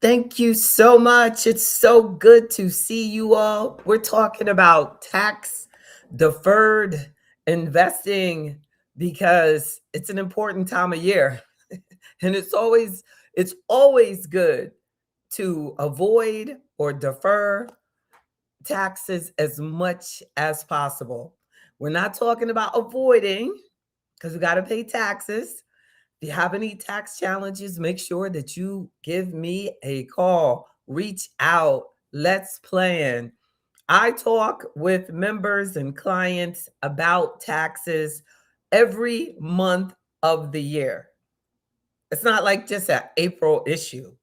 Thank you so much. It's so good to see you all. We're talking about tax deferred investing because it's an important time of year. And it's always good to avoid or defer taxes as much as possible. We're not talking about avoiding because we got to pay taxes. If you have any tax challenges, make sure that you give me a call. Reach out. Let's plan. I talk with members and clients about taxes every month of the year. It's not like just an April issue.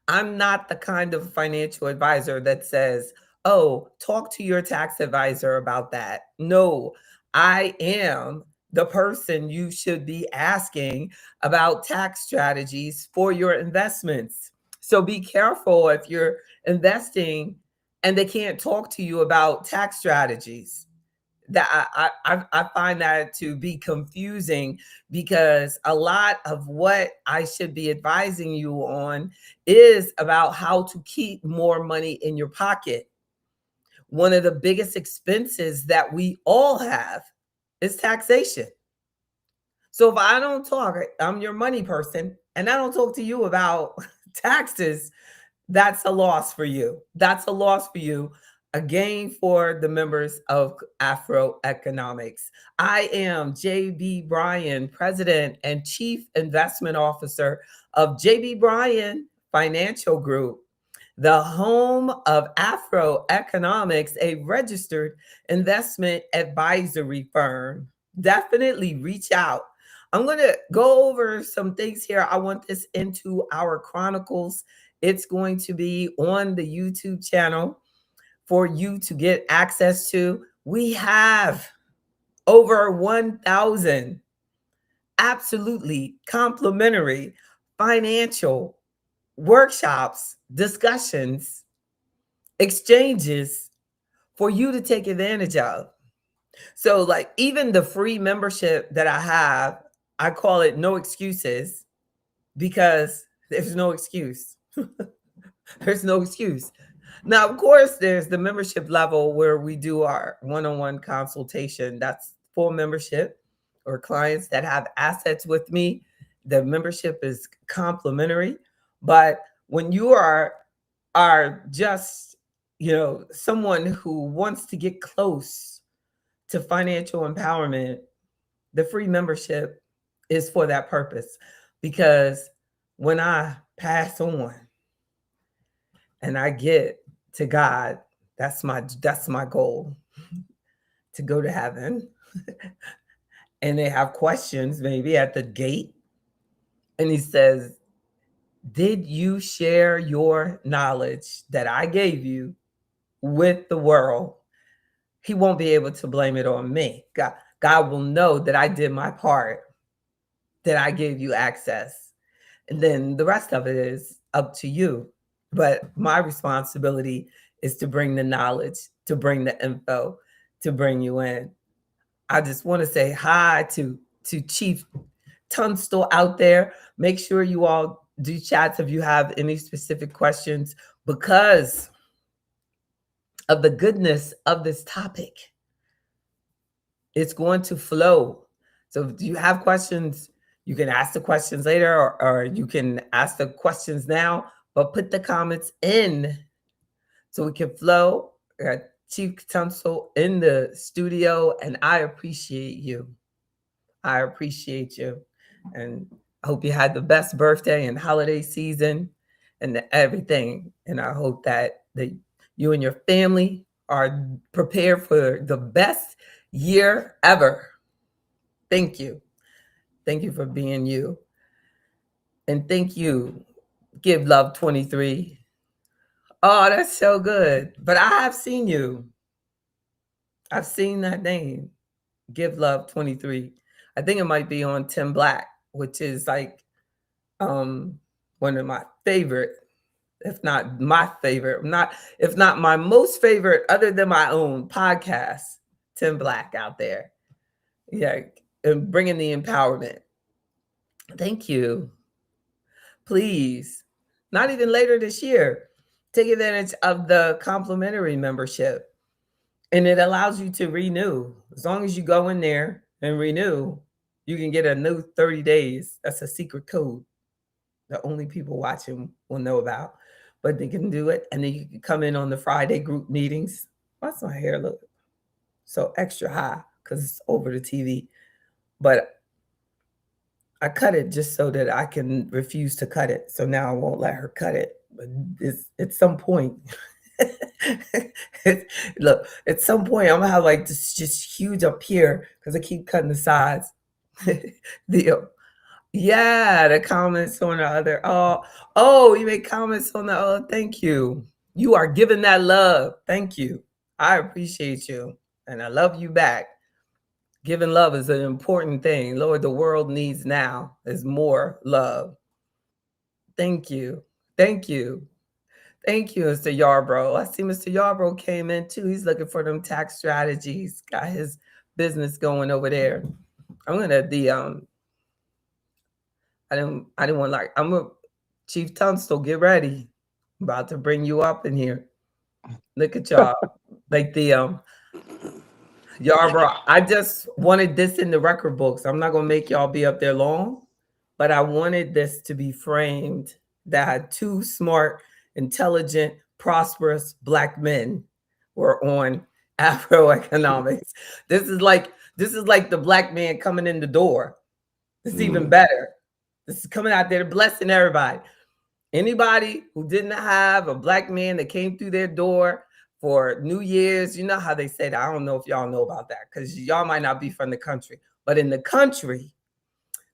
I'm not the kind of financial advisor that says, oh, talk to your tax advisor about that. No, I am the person you should be asking about tax strategies for your investments. So be careful if you're investing and they can't talk to you about tax strategies. That I find that to be confusing because a lot of what I should be advising you on is about how to keep more money in your pocket. One of the biggest expenses that we all have is taxation. So if I don't talk, I'm your money person, and I don't talk to you about taxes, that's a loss for you. That's a loss for you. A gain for the members of AfroEconomics. I am JB Bryan, President and Chief Investment Officer of JB Bryan Financial Group, the home of AfroEconomics, a registered investment advisory firm. Definitely reach out. I'm going to go over some things here. I want this into our chronicles. It's going to be on the YouTube channel for you to get access to. We have over 1,000 absolutely complimentary financial workshops, discussions, exchanges for you to take advantage of. So, like, even the free membership that I have, I call it no excuses because there's no excuse. There's no excuse. Now, of course, there's the membership level where we do our one-on-one consultation. That's full membership, or clients that have assets with me. The membership is complimentary. But when you are just, someone who wants to get close to financial empowerment, the free membership is for that purpose. Because when I pass on and I get to God, that's my goal, to go to heaven. And they have questions maybe at the gate. And he says, did you share your knowledge that I gave you with the world? He won't be able to blame it on me. God will know that I did my part, that I gave you access. And then the rest of it is up to you. But my responsibility is to bring the knowledge, to bring the info, to bring you in. I just want to say hi to Chief Tunstall out there. Make sure you all do chats if you have any specific questions because of the goodness of this topic. It's going to flow. So if you have questions, you can ask the questions later or you can ask the questions now, but put the comments in so we can flow. We got Chief Tunstall in the studio, and I appreciate you. I appreciate you. And I hope you had the best birthday and holiday season and everything. And I hope that you and your family are prepared for the best year ever. Thank you. Thank you for being you. And thank you, Give Love 23. Oh, that's so good. But I have seen you. I've seen that name, Give Love 23. I think it might be on Tim Black, which is like one of my favorite, if not my favorite, if not my most favorite, other than my own podcast. Tim Black out there, yeah, and bringing the empowerment. Thank you. Please not even later this year. Take advantage of the complimentary membership, and it allows you to renew. As long as you go in there and renew, you can get a new 30 days. That's a secret code that only people watching will know about. But they can do it, and then you can come in on the Friday group meetings. Why's my hair look so extra high? Because it's over the TV. But I cut it just so that I can refuse to cut it. So now I won't let her cut it. But at some point, look, at some point I'm gonna have like this just huge up here because I keep cutting the sides. the Yeah, the comments on the other. Oh, you make comments on the other. Thank you. You are giving that love. Thank you. I appreciate you, and I love you back. Giving love is an important thing. Lord, the world needs now is more love. Thank you. Thank you. Thank you, Mr. Yarbrough. I see Mr. Yarbrough came in too. He's looking for them tax strategies. Got his business going over there. I'm gonna I didn't want like I'm a Chief Tunstall, get ready. I'm about to bring you up in here. Look at y'all. Like the Yarbrough. I just wanted this in the record books. I'm not gonna make y'all be up there long, but I wanted this to be framed that had two smart, intelligent, prosperous black men were on AfroEconomics. This is like the black man coming in the door. This is even better. This is coming out there blessing everybody. Anybody who didn't have a black man that came through their door for New Year's, you know how they say that. I don't know if y'all know about that because y'all might not be from the country. But in the country,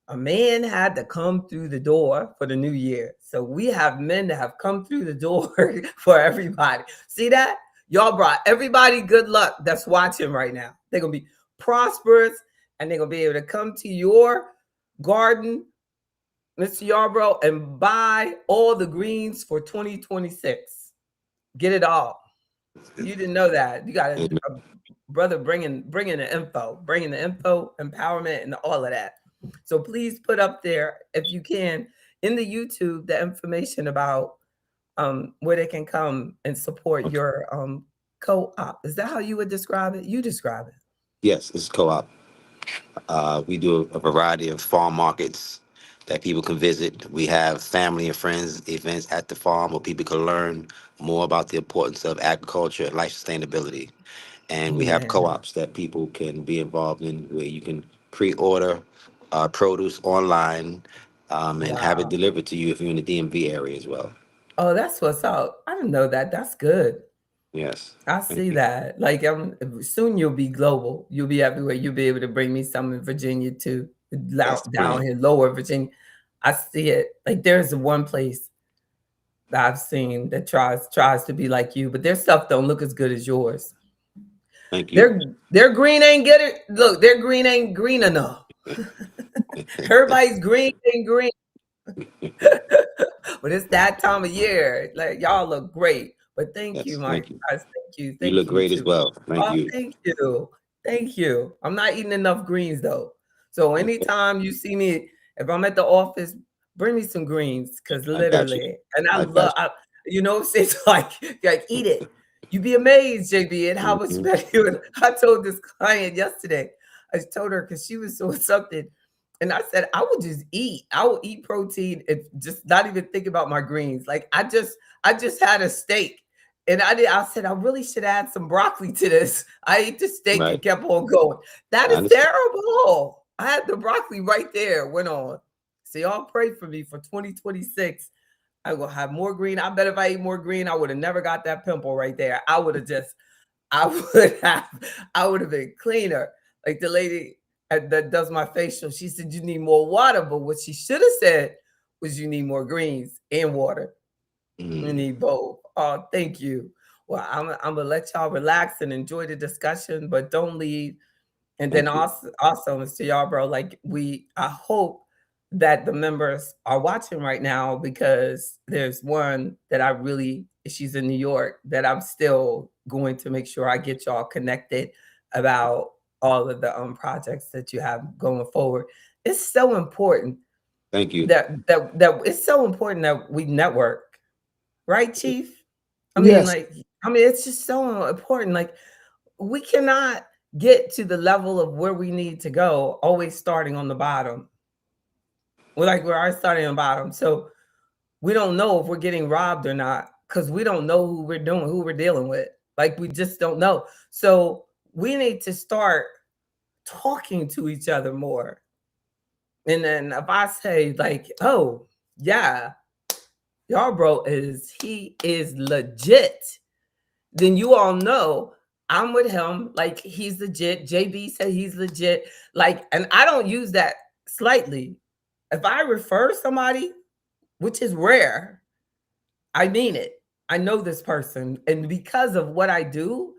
a man had to come through the door for the new year. So we have men that have come through the door for everybody. See that? Y'all brought everybody good luck that's watching right now. They're going to be prosperous and they're going to be able to come to your garden, Mr. Yarbrough, and buy all the greens for 2026. Get it all. You didn't know that. You got a brother bringing the info, empowerment, and all of that. So please put up there, if you can, in the YouTube, the information about where they can come and support your co-op. Is that how you would describe it? You describe it. Yes, it's co-op. We do a variety of farm markets that people can visit. We have family and friends events at the farm where people can learn more about the importance of agriculture and life sustainability. And we have Amen. co-ops that people can be involved in where you can pre-order produce online and have it Wow. delivered to you if you're in the DMV area as well. Oh, that's what's up. I didn't know that. That's good. Yes. I Thank see you. that. Like soon you'll be global. You'll be everywhere. You'll be able to bring me some in Virginia too, That's the down plan. here, lower Virginia. I see it. Like there's one place that I've seen that tries to be like you, but their stuff don't look as good as yours. Thank you. Their green ain't get it. Look, their green ain't green enough. Everybody's green ain't green. But it's that time of year. Like y'all look great. But thank you, Yes, my thank you. guys. Thank you. You Thank look you great as too. well. Thank Oh, you. thank you. Thank you. I'm not eating enough greens though. So Okay. anytime you see me, if I'm at the office, bring me some greens because I got you. literally, and I I got love, it's like eat it. You'd be amazed, JB, at how you. much better I told this client yesterday. I told her because she was so something. And I said, I will just eat. I will eat protein and just not even think about my greens. Like I just had a steak. And I said, I really should add some broccoli to this. I ate the steak and Right. kept on going. That I is understand. terrible. I had the broccoli right there, went on. So y'all pray for me for 2026. I will have more green. I bet if I ate more green, I would have never got that pimple right there. I would have, I would have been cleaner. Like the lady that does my facial, she said, you need more water. But what she should have said was, you need more greens and water. You Mm, need both. Oh, thank you. Well, I'm gonna let y'all relax and enjoy the discussion, but don't leave. And then thank you. also, Mr. Yarbrough, like I hope that the members are watching right now because there's one that she's in New York that I'm still going to make sure I get y'all connected about all of the projects that you have going forward. It's so important. Thank you. that it's so important that we network, right, Chief? I mean, Yes. like, I mean, it's just so important. Like, we cannot get to the level of where we need to go always starting on the bottom. We're always starting on the bottom. So we don't know if we're getting robbed or not because we don't know who we're dealing with. Like, we just don't know. So we need to start talking to each other more. And then if I say, like, oh, yeah, y'all bro he is legit, then you all know I'm with him. Like, he's legit. JB said he's legit. Like, and I don't use that slightly. If I refer somebody, which is rare, I mean it. I know this person. And because of what I do,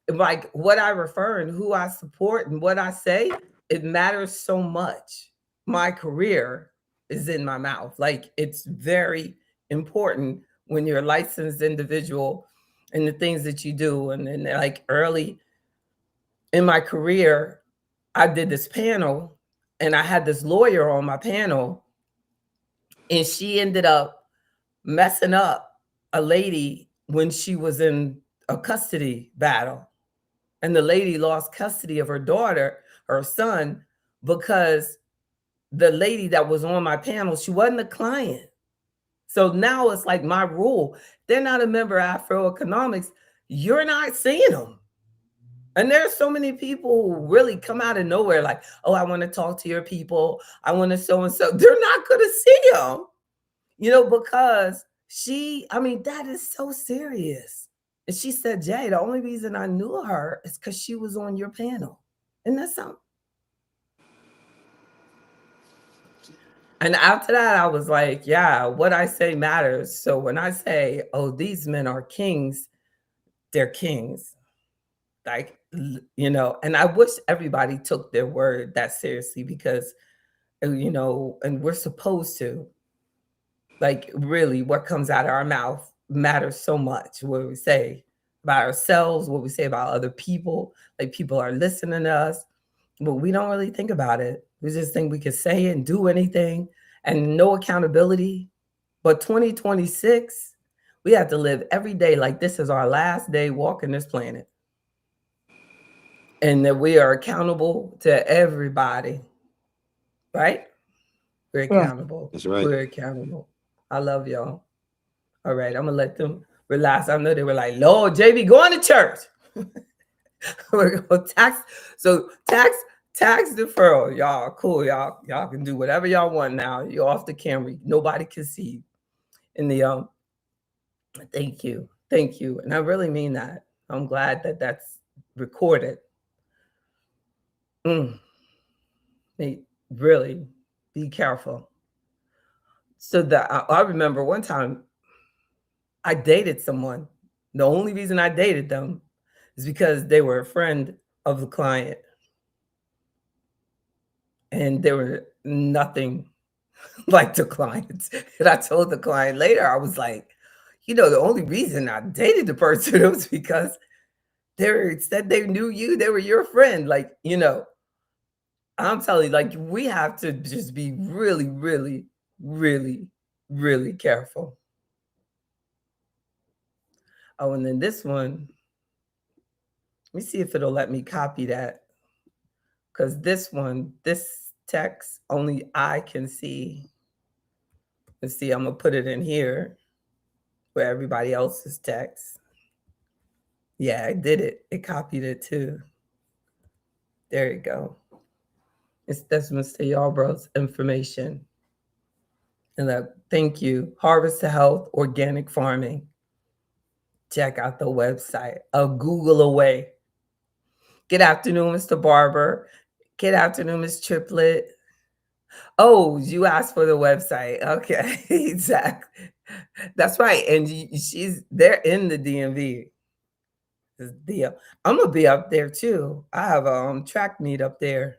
like what I refer and who I support and what I say, it matters so much. My career is in my mouth. Like, it's very important when you're a licensed individual and the things that you do. And then, like, early in my career, I did this panel and I had this lawyer on my panel, and she ended up messing up a lady when she was in a custody battle. And the lady lost custody of her daughter, her son, because the lady that was on my panel, she wasn't a client. So now it's like my rule. They're not a member of AfroEconomics. You're not seeing them. And there's so many people who really come out of nowhere like, oh, I want to talk to your people. I want to so and so. They're not going to see them, because I mean, that is so serious. And she said, Jay, the only reason I knew her is because she was on your panel. And that's something. And after that, I was like, yeah, what I say matters. So when I say, oh, these men are kings, they're kings. Like, and I wish everybody took their word that seriously because, and we're supposed to. Like, really, what comes out of our mouth matters so much. What we say about ourselves, what we say about other people, like, people are listening to us, but we don't really think about it. We just think we can say and do anything and no accountability. But 2026, we have to live every day like this is our last day walking this planet, and that we are accountable to everybody, right? We're Right. accountable. That's right. We're accountable. I love y'all. All right, I'm gonna let them relax. I know they were like, Lord, JB, going to church. We're gonna tax deferral. Y'all cool. Y'all can do whatever y'all want now. You're off the camera. Nobody can see you. In the thank you. Thank you. And I really mean that. I'm glad that that's recorded. Mm, really be careful. So that I remember one time I dated someone. The only reason I dated them is because they were a friend of the client, and they were nothing like the clients. And I told the client later, I was like, the only reason I dated the person was because they said they knew you, they were your friend. Like, I'm telling you, like, we have to just be really, really, really, really careful. Oh, and then this one, let me see if it'll let me copy that. Because this text, only I can see. Let's see, I'm going to put it in here where everybody else's text. Yeah, I did it. It copied it too. There you go. That's Mr. Yarbrough's information. And thank you. Harvest to Health Organic Farming. Check out the website. A Google away. Good afternoon, Mr. Barber. Good afternoon, Ms. Triplet. Oh, you asked for the website. Okay, exactly. That's right. And they're in the DMV. This deal. I'm gonna be up there too. I have a track meet up there.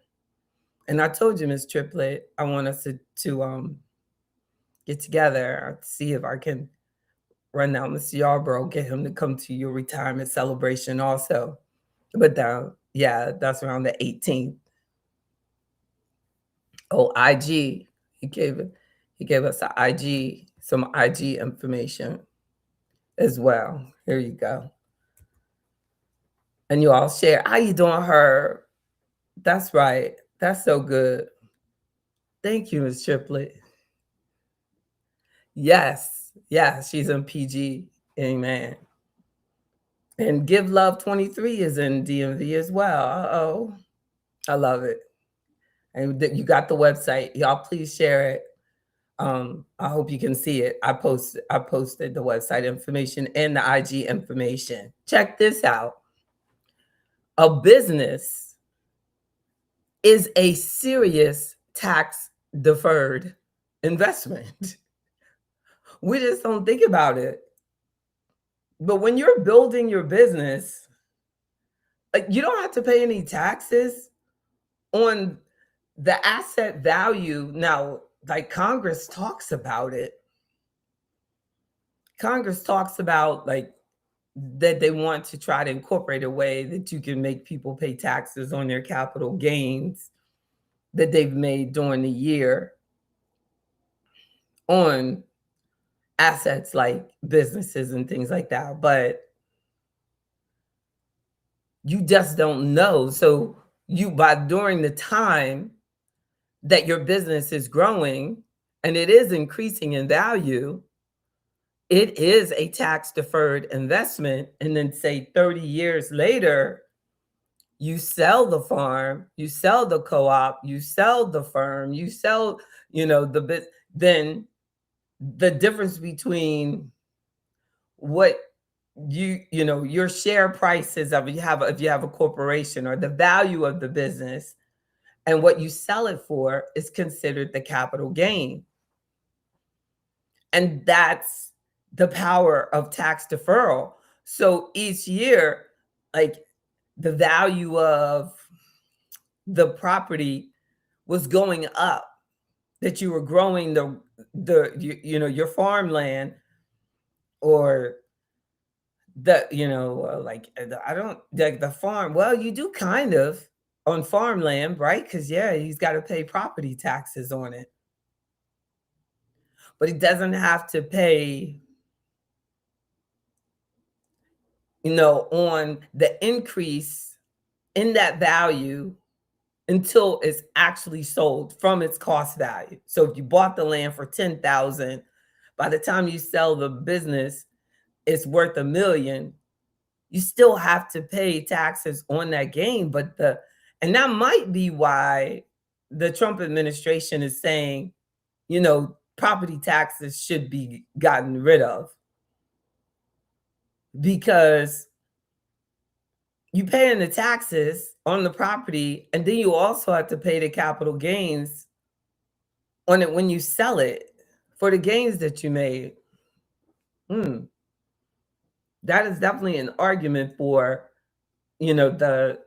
And I told you, Miss Triplet, I want us to get together, see if I can run down Mr. Yarbrough, get him to come to your retirement celebration also. But yeah, that's around the 18th. Oh, IG. He gave it. He gave us a IG, some IG information as well. Here you go. And you all share. How you doing, her? That's right. That's so good. Thank you, Ms. Triplet. Yes. Yes, she's in PG. Amen. And Give Love 23 is in DMV as well. Uh-oh. I love it. And you got the website. Y'all please share it. I hope you can see it. I posted the website information and the IG information. Check this out. A business is a serious tax deferred investment. We just don't think about it. But when you're building your business, like you don't have to pay any taxes on the asset value. Now, like Congress talks about it. Congress talks about like that they want to try to incorporate a way that you can make people pay taxes on their capital gains that they've made during the year on assets like businesses and things like that. But you just don't know. So by during the time that your business is growing and it is increasing in value, it is a tax deferred investment. And then say 30 years later, you sell the farm, you sell the co-op, you sell the firm, you sell, the bit, then the difference between what your share prices of if you have a corporation or the value of the business and what you sell it for is considered the capital gain. And that's the power of tax deferral. So each year, like the value of the property was going up, that you were growing your farmland or I don't like the farm. Well, you do kind of on farmland, right? Because yeah, he's got to pay property taxes on it, but he doesn't have to pay, on the increase in that value until it's actually sold from its cost value. So if you bought the land for 10,000, by the time you sell the business, it's worth $1 million. You still have to pay taxes on that gain. And that might be why the Trump administration is saying, property taxes should be gotten rid of, because you paying the taxes on the property and then you also have to pay the capital gains on it when you sell it for the gains that you made. That is definitely an argument for, the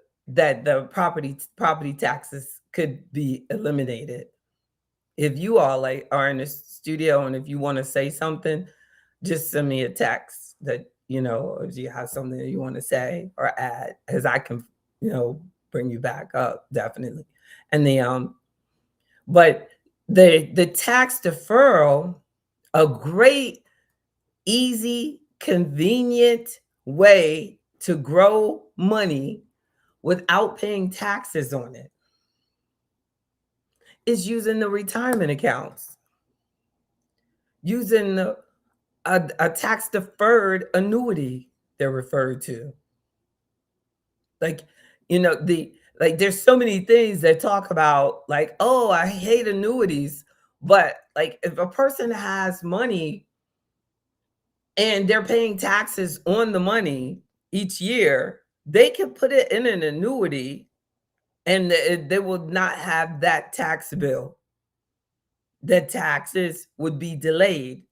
property taxes could be eliminated. If you all are in the studio and if you want to say something, just send me a text that, if you have something that you want to say or add, as I can, bring you back up, definitely. And but the tax deferral, a great, easy, convenient way to grow money without paying taxes on it is using the retirement accounts, using a tax deferred annuity they're referred to. Like, there's so many things that talk about like, oh, I hate annuities. But like if a person has money and they're paying taxes on the money each year, they can put it in an annuity and they will not have that tax bill. The taxes would be delayed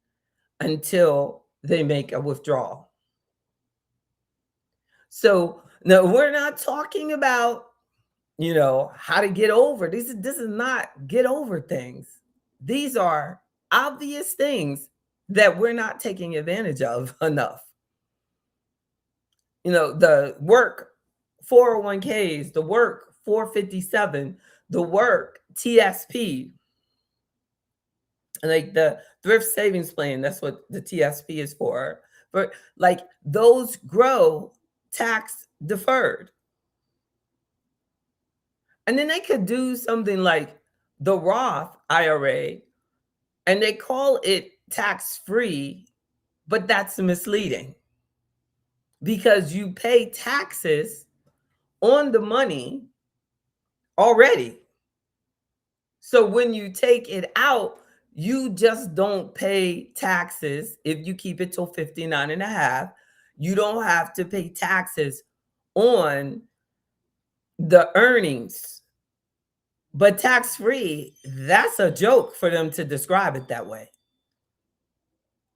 until they make a withdrawal. So no, we're not talking about, how to get over. This is not get over things. These are obvious things that we're not taking advantage of enough. The work 401ks, the work 457, the work TSP. like the thrift savings plan, that's what the TSP is for. But like those grow tax deferred. And then they could do something like the Roth IRA and they call it tax free, but that's misleading because you pay taxes on the money already. So when you take it out, you just don't pay taxes if you keep it till 59 and a half. You don't have to pay taxes on the earnings. But tax free, that's a joke for them to describe it that way.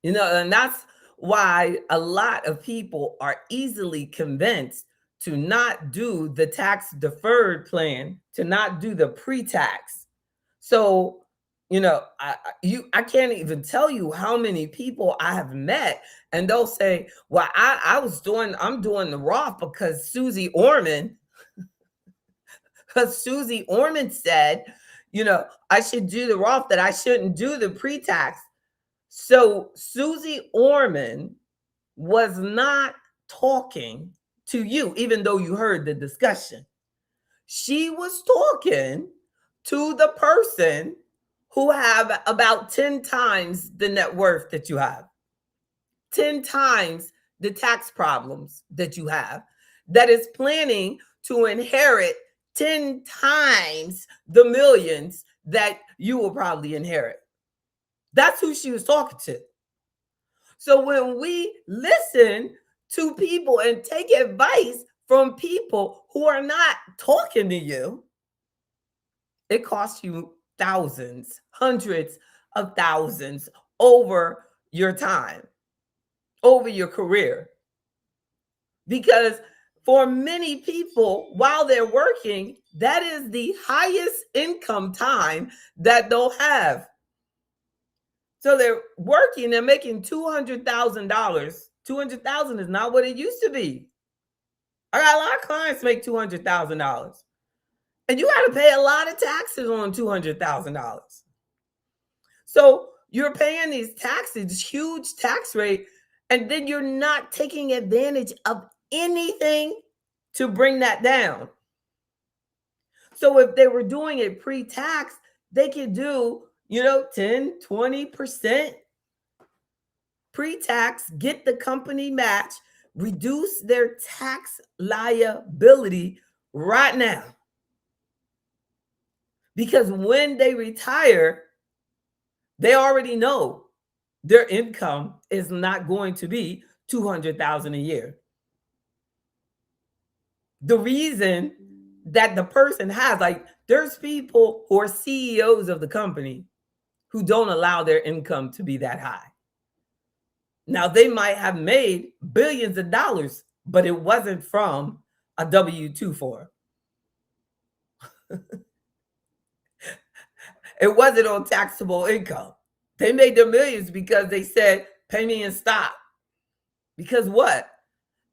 And that's why a lot of people are easily convinced to not do the tax deferred plan, to not do the pre-tax. So, I can't even tell you how many people I have met, and they'll say, "Well, I'm doing the Roth because Susie Orman said, I should do the Roth, that I shouldn't do the pre-tax." So Susie Orman was not talking to you, even though you heard the discussion. She was talking to the person who have about 10 times the net worth that you have, 10 times the tax problems that you have, that is planning to inherit 10 times the millions that you will probably inherit. That's who she was talking to. So when we listen to people and take advice from people who are not talking to you, it costs you thousands, hundreds of thousands over your time, over your career. Because for many people, while they're working, that is the highest income time that they'll have. So they're working, they're making $200,000. $200,000 is not what it used to be. I got a lot of clients make $200,000. And you got to pay a lot of taxes on $200,000. So you're paying these taxes, huge tax rate, and then you're not taking advantage of anything to bring that down. So if they were doing it pre-tax, they could do, 10, 20% pre-tax, get the company match, reduce their tax liability right now. Because when they retire, they already know their income is not going to be $200,000 a year. The reason that the person has, like, there's people who are CEOs of the company who don't allow their income to be that high. Now, they might have made billions of dollars, but it wasn't from a W-2 form. It wasn't on taxable income. They made their millions because they said, pay me in stock. Because what?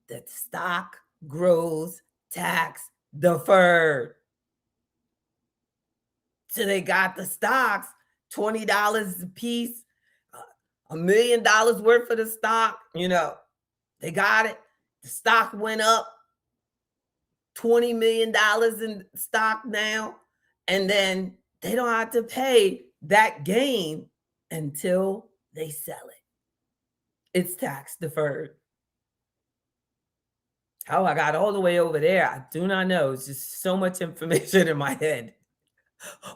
That stock grows tax deferred. So they got the stocks, $20 a piece, $1 million worth of the stock. They got it. The stock went up $20 million in stock now. And then they don't have to pay that gain until they sell it. It's tax deferred. How I got all the way over there, I do not know. It's just so much information in my head.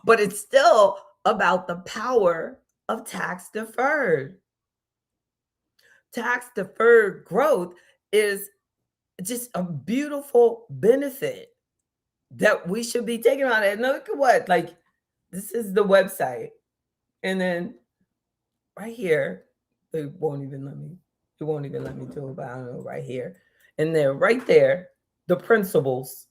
But it's still about the power of tax deferred. Tax deferred growth is just a beautiful benefit that we should be taking on it. And look at what, like, this is the website. And then right here, it won't even let me do it, but I don't know, right here. And then right there, the principles,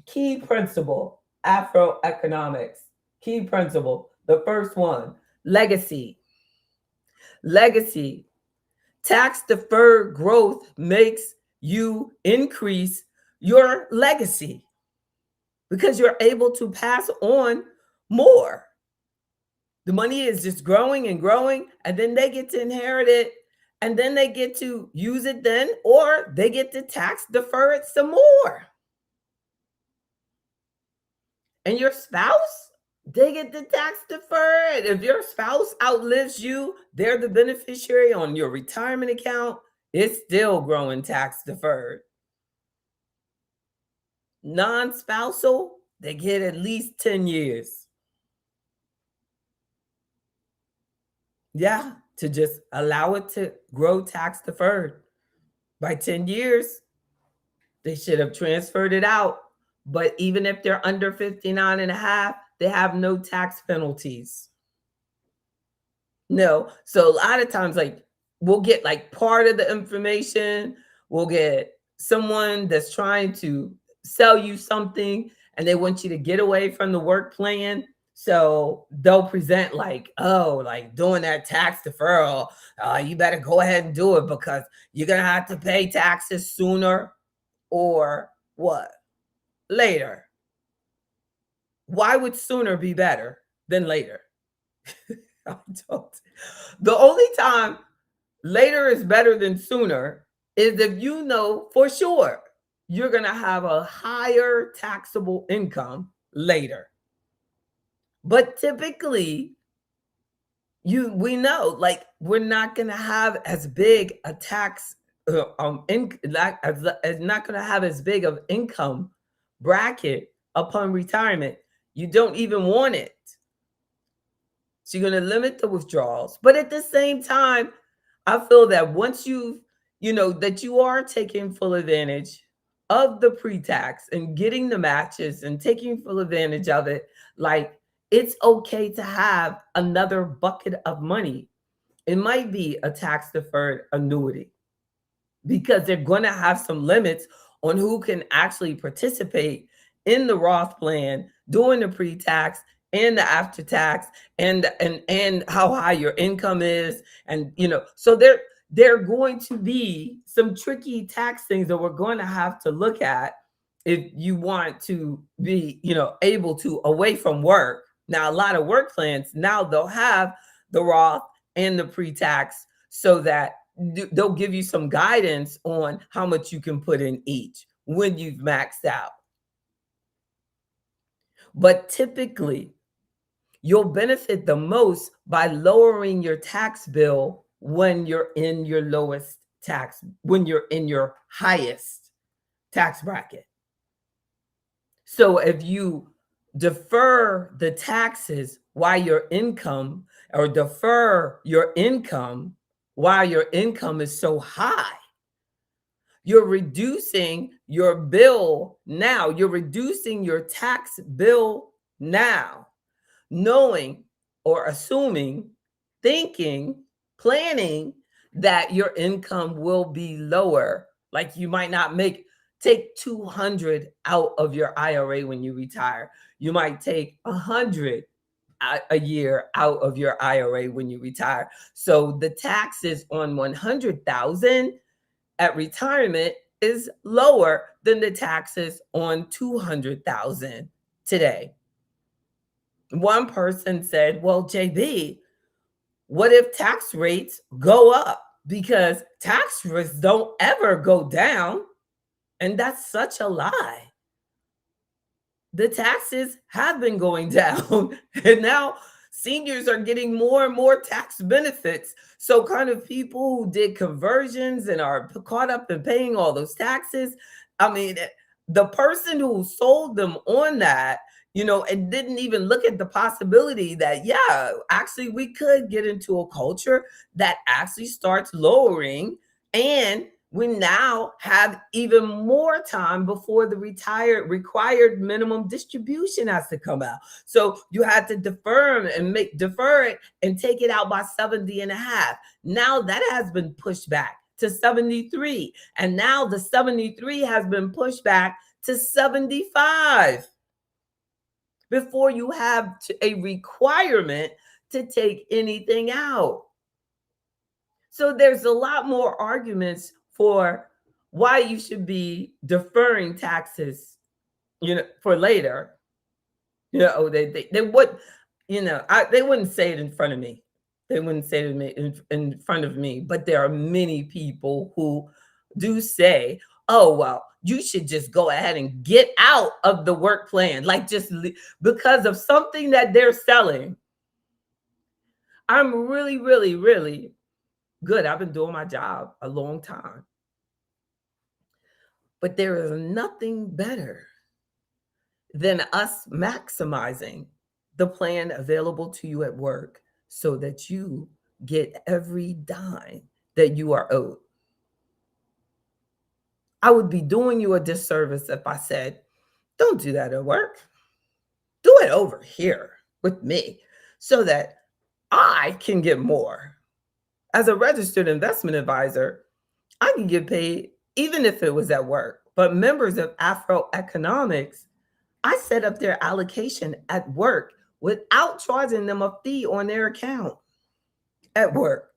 key principle, AfroEconomics, key principle. The first one, legacy. Legacy. Tax deferred growth makes you increase your legacy because you're able to pass on more. The money is just growing and growing, and then they get to inherit it, and then they get to use it then, or they get to tax defer it some more. And your spouse, they get the tax deferred. If your spouse outlives you, they're the beneficiary on your retirement account. It's still growing tax deferred. Non-spousal, they get at least 10 years. Yeah, to just allow it to grow tax deferred. By 10 years, they should have transferred it out. But even if they're under 59 and a half, they have no tax penalties. No. So a lot of times, like, we'll get like part of the information, we'll get someone that's trying to sell you something and they want you to get away from the work plan. So they'll present like, oh, like doing that tax deferral, you better go ahead and do it because you're going to have to pay taxes sooner or what? Later. Why would sooner be better than later? I don't. The only time later is better than sooner is if you know for sure you're going to have a higher taxable income later. But typically, we know like we're not going to have as big a tax not going to have as big of income bracket upon retirement. You don't even want it. So you're going to limit the withdrawals. But at the same time, I feel that once that you are taking full advantage of the pre-tax and getting the matches and taking full advantage of it, like it's okay to have another bucket of money. It might be a tax deferred annuity because they're going to have some limits on who can actually participate in the Roth plan doing the pre-tax and the after tax and how high your income is. And so there are going to be some tricky tax things that we're going to have to look at if you want to be able to away from work. Now a lot of work plans now they'll have the Roth and the pre-tax so that they'll give you some guidance on how much you can put in each when you've maxed out. But typically, you'll benefit the most by lowering your tax bill when you're in your when you're in your highest tax bracket. So if you defer the taxes while your income, or defer your income while your income is so high, you're reducing your bill now. You're reducing your tax bill now, knowing or assuming, thinking, planning that your income will be lower. Like you might not take 200 out of your IRA when you retire. You might take 100 a year out of your IRA when you retire. So the taxes on 100,000 at retirement is lower than the taxes on 200,000 today. One person said, well, JB, what if tax rates go up? Because tax rates don't ever go down. And that's such a lie. The taxes have been going down, and now seniors are getting more and more tax benefits. So kind of people who did conversions and are caught up in paying all those taxes, I mean, the person who sold them on that, and didn't even look at the possibility that, yeah, actually we could get into a culture that actually starts lowering, and we now have even more time before the required minimum distribution has to come out. So you had to defer it and take it out by 70 and a half. Now that has been pushed back to 73. And now the 73 has been pushed back to 75 before you have a requirement to take anything out. So there's a lot more arguments for why you should be deferring taxes, for later. They what They wouldn't say it in front of me. They wouldn't say it in front of me, but there are many people who do say, "Oh, well, you should just go ahead and get out of the work plan, like because of something that they're selling." I'm really, really, really good. I've been doing my job a long time, but there is nothing better than us maximizing the plan available to you at work so that you get every dime that you are owed. I would be doing you a disservice if I said, don't do that at work. Do it over here with me so that I can get more. As a registered investment advisor, I can get paid even if it was at work. But members of AfroEconomics, I set up their allocation at work without charging them a fee on their account at work.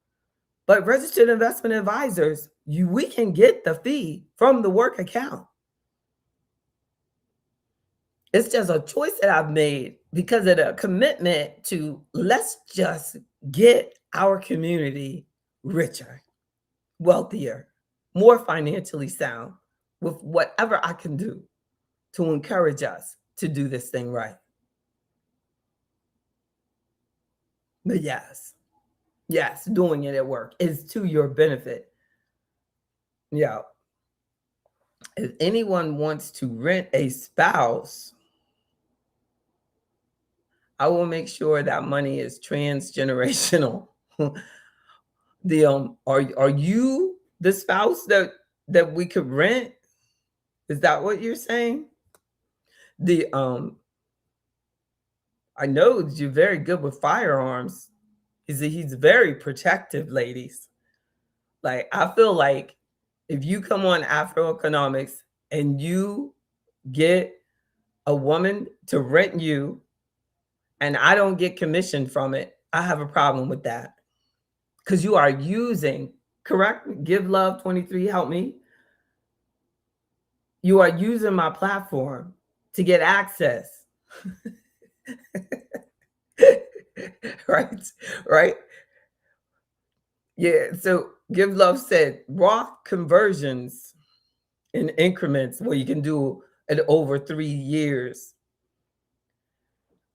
But registered investment advisors, we can get the fee from the work account. It's just a choice that I've made because of the commitment to let's just get our community richer, wealthier, more financially sound with whatever I can do to encourage us to do this thing right. But yes, doing it at work is to your benefit. Yeah. If anyone wants to rent a spouse, I will make sure that money is transgenerational. Are you the spouse that we could rent? Is that what you're saying? The I know you're very good with firearms. He's very protective, ladies. Like I feel like if you come on Afroeconomics and you get a woman to rent you and I don't get commission from it, I have a problem with that. Because you are using, correct? Give Love 23, help me. You are using my platform to get access. Right? Right? Yeah. So Give Love said Roth conversions in increments where you can do it over 3 years.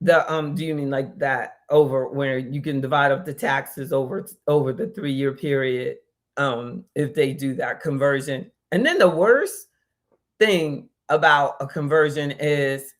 Do you mean like that over where you can divide up the taxes over the 3-year period if they do that conversion? And then the worst thing about a conversion is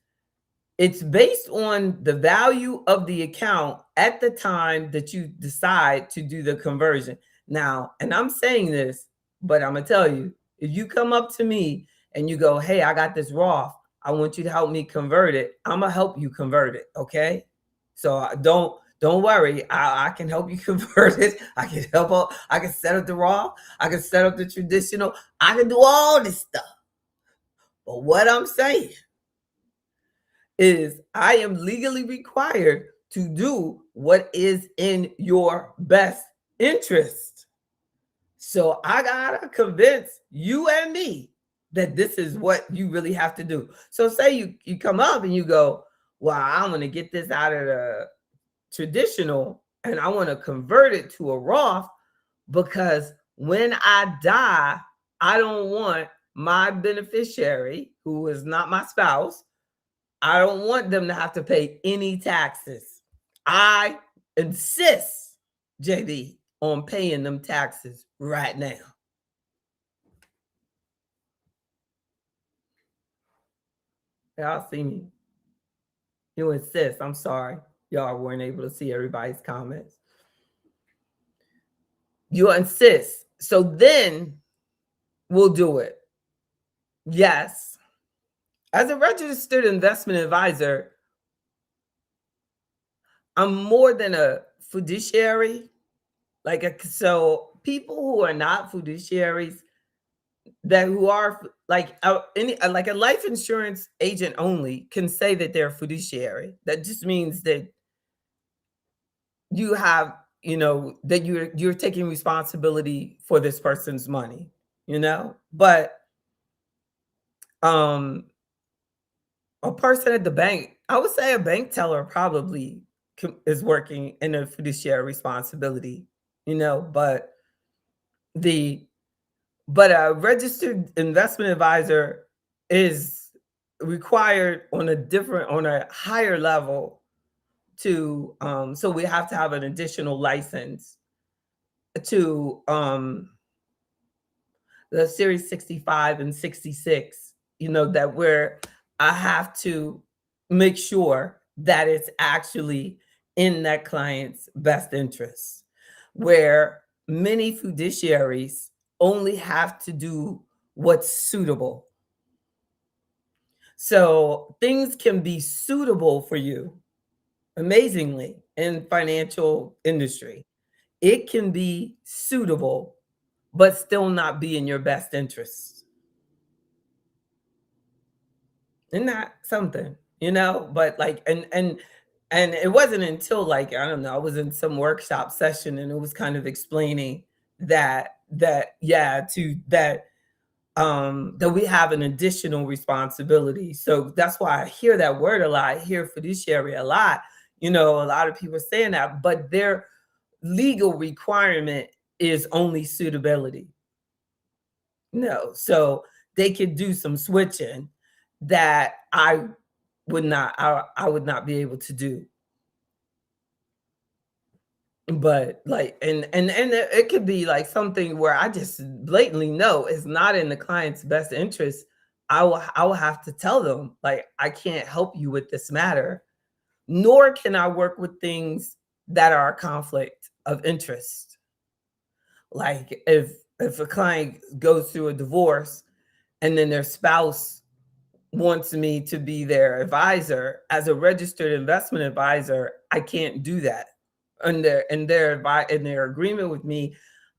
it's based on the value of the account at the time that you decide to do the conversion. Now, and I'm saying this, but I'm gonna tell you, if you come up to me and you go, "Hey, I got this Roth. I want you to help me convert it." I'm gonna help you convert it, okay? So don't worry. I can help you convert it. I can help out. I can set up the Roth. I can set up the traditional. I can do all this stuff. But what I'm saying is I am legally required to do what is in your best interest. So I gotta convince you and me that this is what you really have to do. So say you come up and you go, "Well, I'm gonna get this out of the traditional and I want to convert it to a Roth because when I die, I don't want my beneficiary, who is not my spouse, I don't want them to have to pay any taxes. I insist, JB, on paying them taxes right now." Y'all see me. You insist. I'm sorry. Y'all weren't able to see everybody's comments. You insist. So then we'll do it. Yes. As a registered investment advisor, I'm more than a fiduciary. So people who are not fiduciaries, that who are like like a life insurance agent only can say that they're fiduciary. That just means that you have, that you're taking responsibility for this person's money, But um a person at the bank, I would say a bank teller probably is working in a fiduciary responsibility, but the but a registered investment advisor is required on a higher level to so we have to have an additional license to the series 65 and 66, that where I have to make sure that it's actually in that client's best interest, where many fiduciaries only have to do what's suitable. So things can be suitable for you amazingly in financial industry. It can be suitable, but still not be in your best interest. Isn't that something? But like and it wasn't until like, I don't know, I was in some workshop session and it was kind of explaining that yeah, to that we have an additional responsibility. So that's why I hear that word a lot. I hear fiduciary a lot. A lot of people saying that, but their legal requirement is only suitability. No, so they could do some switching that I would not be able to do. But like, and it could be like something where I just blatantly know it's not in the client's best interest. I will have to tell them, like, I can't help you with this matter, nor can I work with things that are a conflict of interest. Like if a client goes through a divorce and then their spouse wants me to be their advisor as a registered investment advisor, I can't do that. In their agreement with me,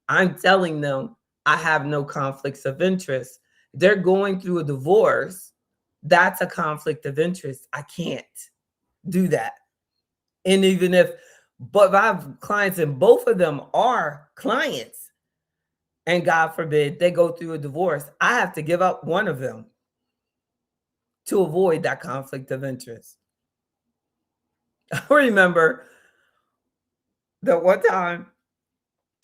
I'm telling them I have no conflicts of interest. They're going through a divorce. That's a conflict of interest. I can't do that. And but if I have clients and both of them are clients, and God forbid they go through a divorce, I have to give up one of them to avoid that conflict of interest. I remember that one time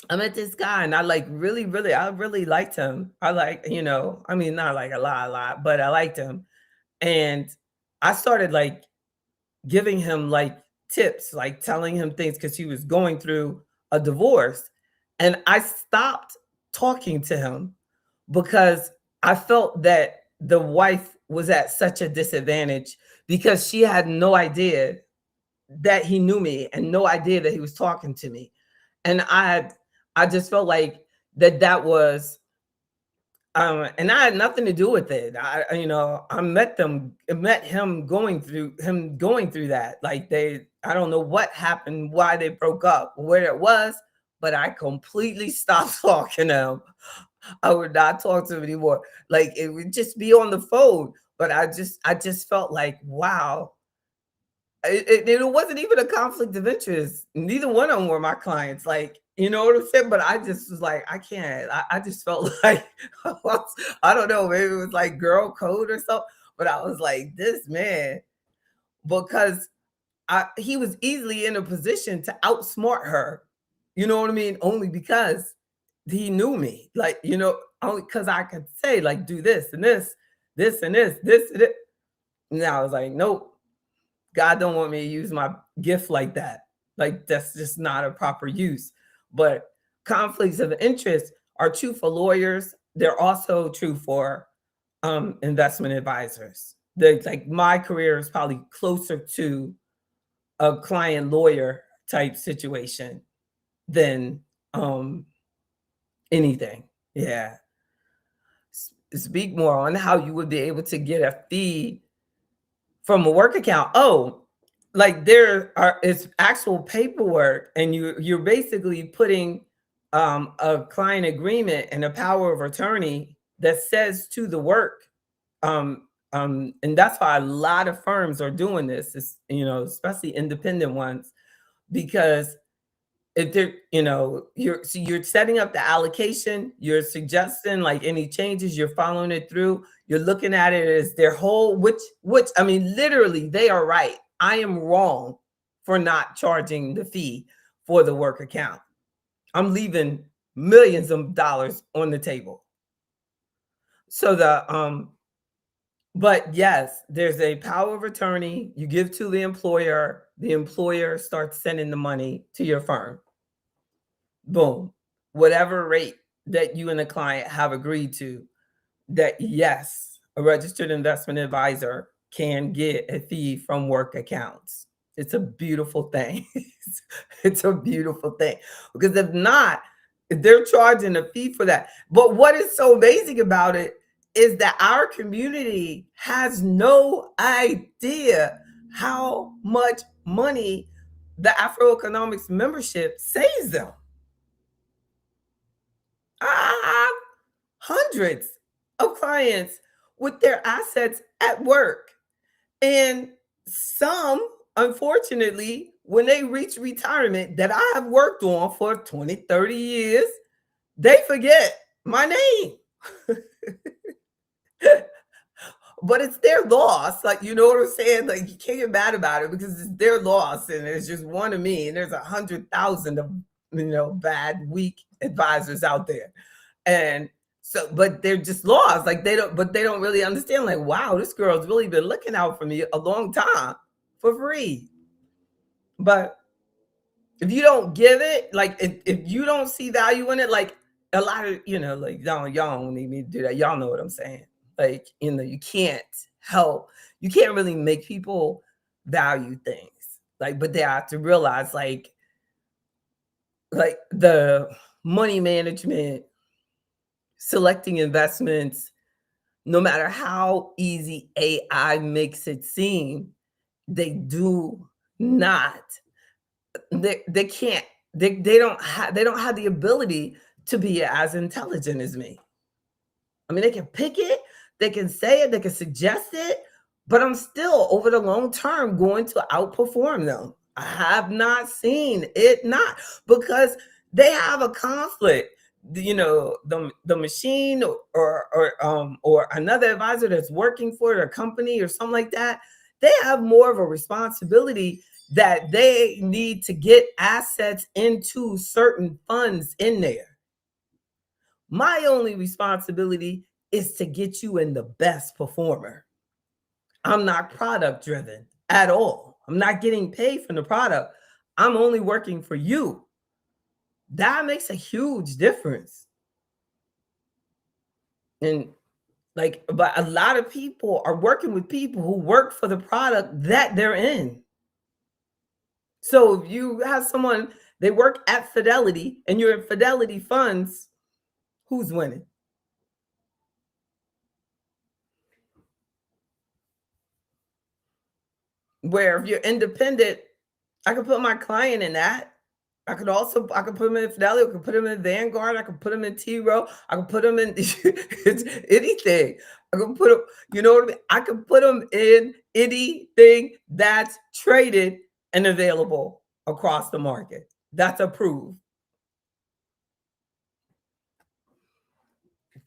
I met this guy and I I really liked him. I mean, not like a lot, but I liked him. And I started like giving him like tips, like telling him things because he was going through a divorce. And I stopped talking to him because I felt that the wife was at such a disadvantage because she had no idea that he knew me and no idea that he was talking to me. And I just felt like that was and I had nothing to do with it. I met him going through that. Like I don't know what happened, why they broke up, where it was, but I completely stopped talking to him. I would not talk to him anymore. Like it would just be on the phone. But I just felt like, wow. It wasn't even a conflict of interest. Neither one of them were my clients. Like, you know what I'm saying? But I just was like, I can't. I just felt like I don't know, maybe it was like girl code or something. But I was like, this man, because he was easily in a position to outsmart her. You know what I mean? Only because he knew me. Like, only because I could say, like, do this and this, this and this and it. And I was like, nope. God don't want me to use my gift like that. Like that's just not a proper use. But conflicts of interest are true for lawyers. They're also true for investment advisors. Like my career is probably closer to a client lawyer type situation than anything. Yeah. Speak more on how you would be able to get a fee from a work account. Oh, like it's actual paperwork, and you're basically putting a client agreement and a power of attorney that says to the work. And that's why a lot of firms are doing this, is, especially independent ones, because if they're, you're setting up the allocation, you're suggesting like any changes, you're following it through, you're looking at it as their whole, which I mean, literally they are right, I am wrong. for not charging the fee for the work account. I'm leaving millions of dollars on the table. So but yes, there's a power of attorney you give to the employer starts sending the money to your firm. Boom. Whatever rate that you and the client have agreed to, that yes, a registered investment advisor can get a fee from work accounts. It's a beautiful thing. It's a beautiful thing. Because if not, they're charging a fee for that. But what is so amazing about it is that our community has no idea how much money the AfroEconomics membership saves them. I have hundreds of clients with their assets at work. And some, unfortunately, when they reach retirement that I have worked on for 20, 30 years, they forget my name. But it's their loss. Like, you know what I'm saying? Like, you can't get mad about it because it's their loss. And there's just one of me. And there's 100,000 of, bad, weak advisors out there. And so, but they're just lost. Like, they don't really understand. Like, wow, this girl's really been looking out for me a long time for free. But if you don't give it, like, if you don't see value in it, like a lot of, like, y'all don't need me to do that. Y'all know what I'm saying. Like, you can't really make people value things. Like, but they have to realize, like the money management, selecting investments, no matter how easy AI makes it seem, they do not, they can't, they don't have the ability to be as intelligent as me. I mean, they can pick it, they can say it, they can suggest it, but I'm still over the long term going to outperform them. I have not seen it not, because they have a conflict. The machine or another advisor that's working for their company or something like that, they have more of a responsibility that they need to get assets into certain funds in there. My only responsibility is to get you in the best performer. I'm not product driven at all. I'm not getting paid from the product. I'm only working for you. That makes a huge difference. And but a lot of people are working with people who work for the product that they're in. So if you have someone, they work at Fidelity and you're in Fidelity funds, who's winning? Where if you're independent, I could put my client in that. I could put them in Fidelity, I could put them in Vanguard, I could put them in T Rowe, I could put them in anything. I could put them, you know what I mean? I could put them in anything that's traded and available across the market. That's approved.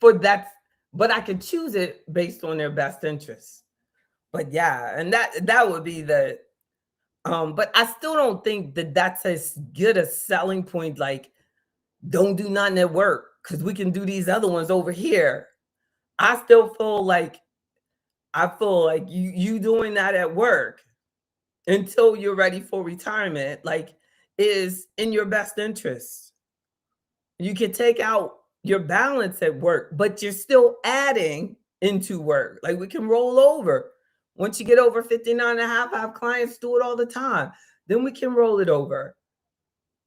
But I could choose it based on their best interests. But yeah, and that would be the but I still don't think that that's as good a selling point. Like, don't do nothing at work because we can do these other ones over here. I still feel like you doing that at work until you're ready for retirement, like, is in your best interest. You can take out your balance at work, but you're still adding into work. Like, we can roll over. Once you get over 59 and a half, I have clients do it all the time. Then we can roll it over.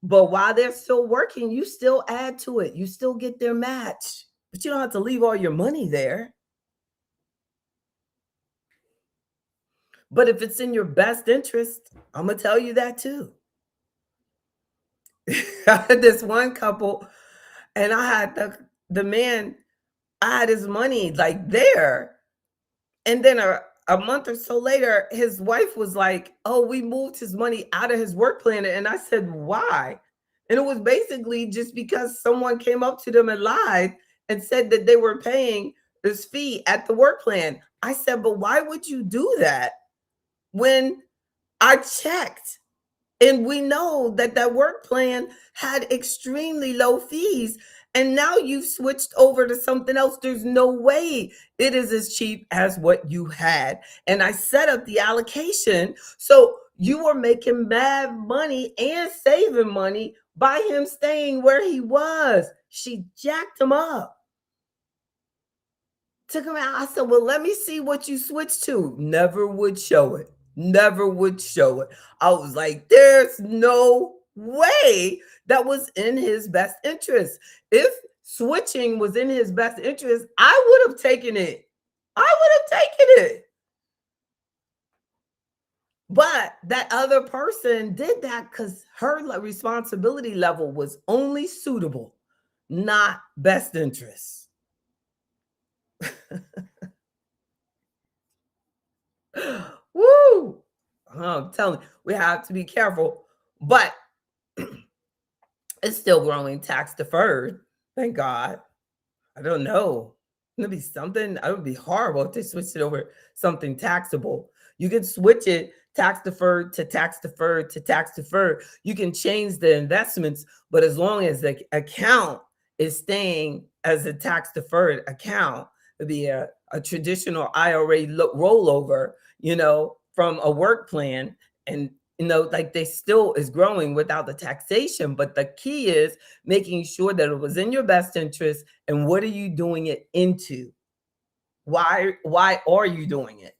But while they're still working, you still add to it. You still get their match, but you don't have to leave all your money there. But if it's in your best interest, I'm going to tell you that too. I had this one couple, and I had the man, I had his money like there. And then a month or so later, his wife was like, oh, we moved his money out of his work plan. And I said, why? And it was basically just because someone came up to them and lied and said that they were paying this fee at the work plan. I said, but why would you do that when I checked? And we know that that work plan had extremely low fees. And now you've switched over to something else. There's no way it is as cheap as what you had. And I set up the allocation. So you were making mad money and saving money by him staying where he was. She jacked him up. Took him out. I said, well, let me see what you switched to. Never would show it. Never would show it. I was like, there's no way that was in his best interest. If switching was in his best interest, I would have taken it. I would have taken it. But that other person did that because her responsibility level was only suitable, not best interest. Woo! I'm telling you, we have to be careful, but it's still growing tax deferred. Thank God. I don't know. It'll be something. It would be horrible if they switched it over something taxable. You can switch it tax deferred to tax deferred to tax deferred. You can change the investments, but as long as the account is staying as a tax deferred account, it'd be a traditional IRA rollover, from a work plan. And like they still is growing without the taxation, but the key is making sure that it was in your best interest. And what are you doing it into? Why are you doing it?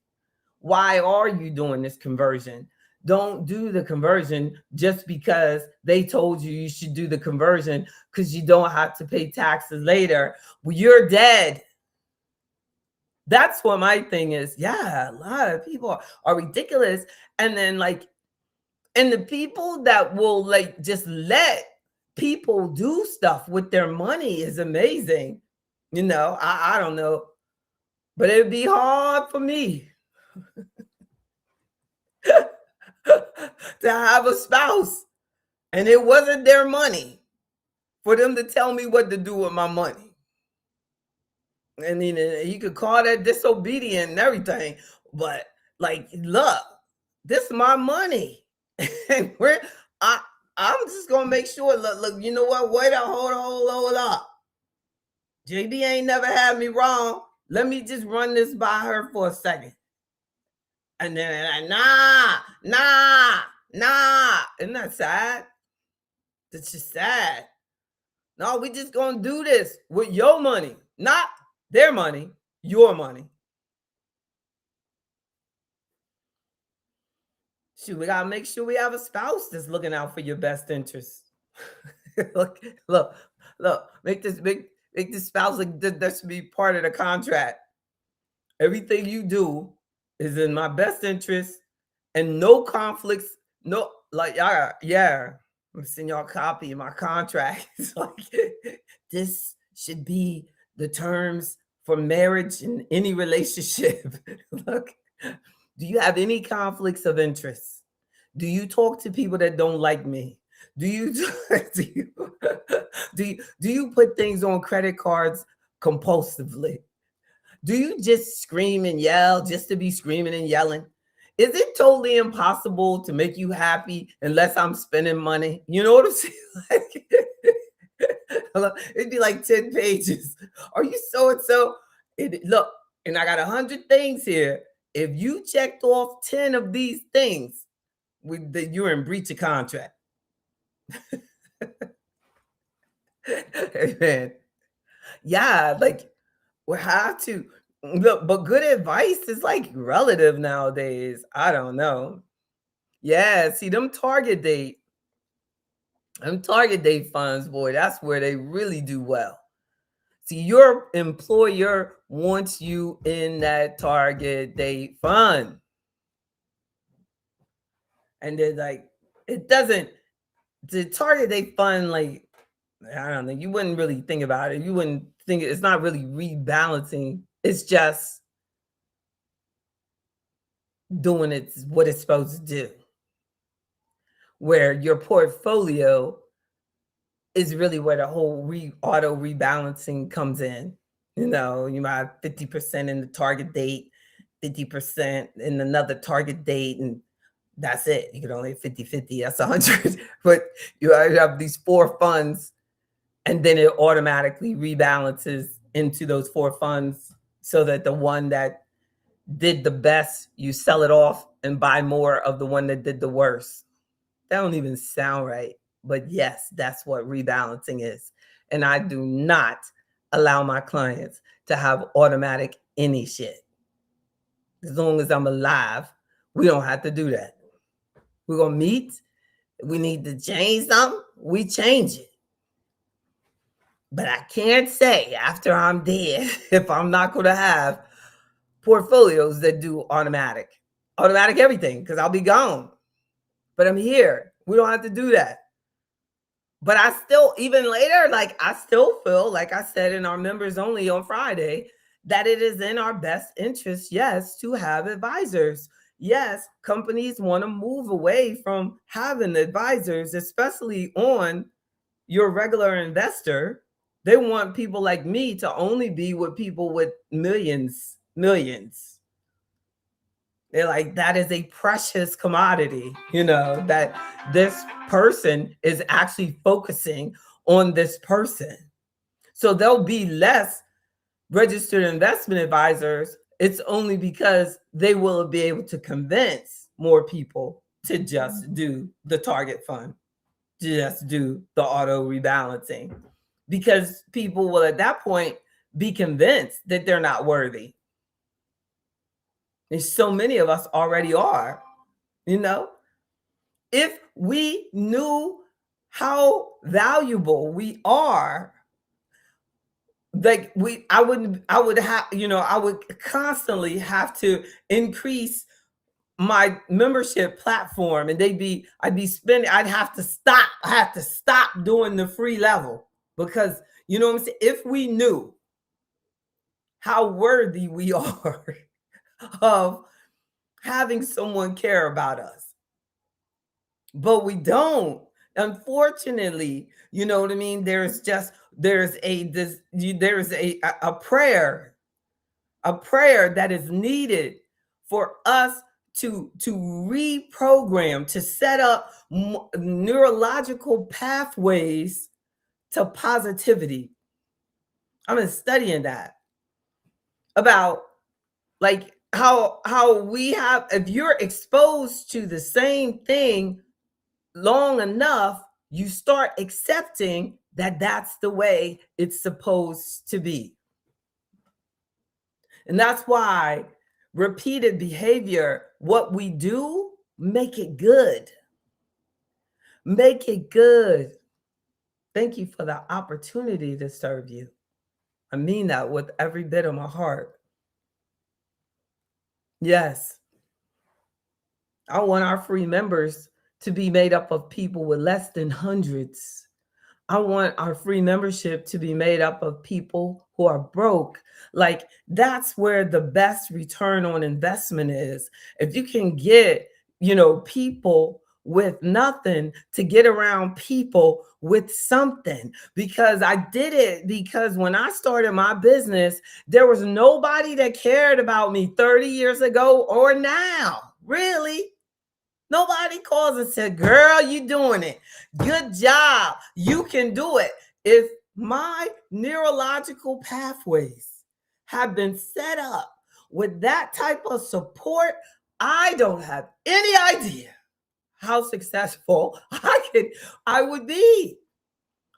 Why are you doing this conversion? Don't do the conversion just because they told you should do the conversion, because you don't have to pay taxes later. Well, you're dead. That's what my thing is. Yeah, a lot of people are ridiculous. And then and the people that will just let people do stuff with their money is amazing. I don't know, but it'd be hard for me to have a spouse and it wasn't their money for them to tell me what to do with my money. I mean, you could call that disobedient and everything, but look, this is my money. And I'm just gonna make sure. Look, you know what? Wait a hold up. JB ain't never had me wrong. Let me just run this by her for a second. And then nah. Isn't that sad? That's just sad. No, we just gonna do this with your money, not their money, your money. Shoot, we gotta make sure we have a spouse that's looking out for your best interests. look, make this spouse that should be part of the contract. Everything you do is in my best interest and no conflicts. No, yeah. I'm sending y'all a copy of my contract. It's this should be the terms for marriage in any relationship. Look, do you have any conflicts of interest? Do you talk to people that don't like me? Do you do you put things on credit cards compulsively? Do you just scream and yell just to be screaming and yelling? Is it totally impossible to make you happy unless I'm spending money? You know what I'm saying? It'd be like 10 pages. Are you so and so? Look, and I got 100 things here. If you checked off 10 of these things, you're in breach of contract. Amen. Yeah, we have to look, but good advice is relative nowadays. I don't know. Yeah, see them target date funds, boy, that's where they really do well. See, your employer wants you in that target date fund. And they're it doesn't, the target date fund, I don't know, you wouldn't really think about it. You wouldn't think it's not really rebalancing. It's just doing what it's supposed to do. Where your portfolio is really where the whole auto rebalancing comes in. You might have 50% in the target date, 50% in another target date, and That's it. You can only 50-50. That's 100. But you have these 4 funds, and then it automatically rebalances into those 4 funds so that the one that did the best, you sell it off and buy more of the one that did the worst. That don't even sound right. But yes, that's what rebalancing is. And I do not allow my clients to have automatic any shit. As long as I'm alive, we don't have to do that. We're going to meet. We need to change something. We change it. But I can't say after I'm dead if I'm not going to have portfolios that do automatic everything, because I'll be gone. But I'm here. We don't have to do that. But I still, even later, like I still feel, like I said in our members only on Friday, that it is in our best interest, yes, to have advisors. Yes, companies want to move away from having advisors, especially on your regular investor. They want people like me to only be with people with millions. They're like, that is a precious commodity, that this person is actually focusing on this person. So there'll be less registered investment advisors. It's only because they will be able to convince more people to just do the target fund, just do the auto rebalancing, because people will at that point be convinced that they're not worthy. And so many of us already are, If we knew how valuable we are, like I would constantly have to increase my membership platform, and I'd have to stop doing the free level, because you know what I'm saying? If we knew how worthy we are of having someone care about us, but we don't, unfortunately. You know what I mean? There's a prayer that is needed for us to reprogram, to set up neurological pathways to positivity. I've been studying that, about like how we have, if you're exposed to the same thing long enough, you start accepting that that's the way it's supposed to be. And that's why repeated behavior, what we do, make it good. Make it good. Thank you for the opportunity to serve you. I mean that with every bit of my heart. Yes. I want our free members to be made up of people with less than hundreds. I want our free membership to be made up of people who are broke. Like, that's where the best return on investment is. If you can get, people with nothing to get around people with something. Because I did it because when I started my business, there was nobody that cared about me 30 years ago or now. Really? Nobody calls and said, girl, you doing it. Good job. You can do it. If my neurological pathways have been set up with that type of support, I don't have any idea how successful I would be.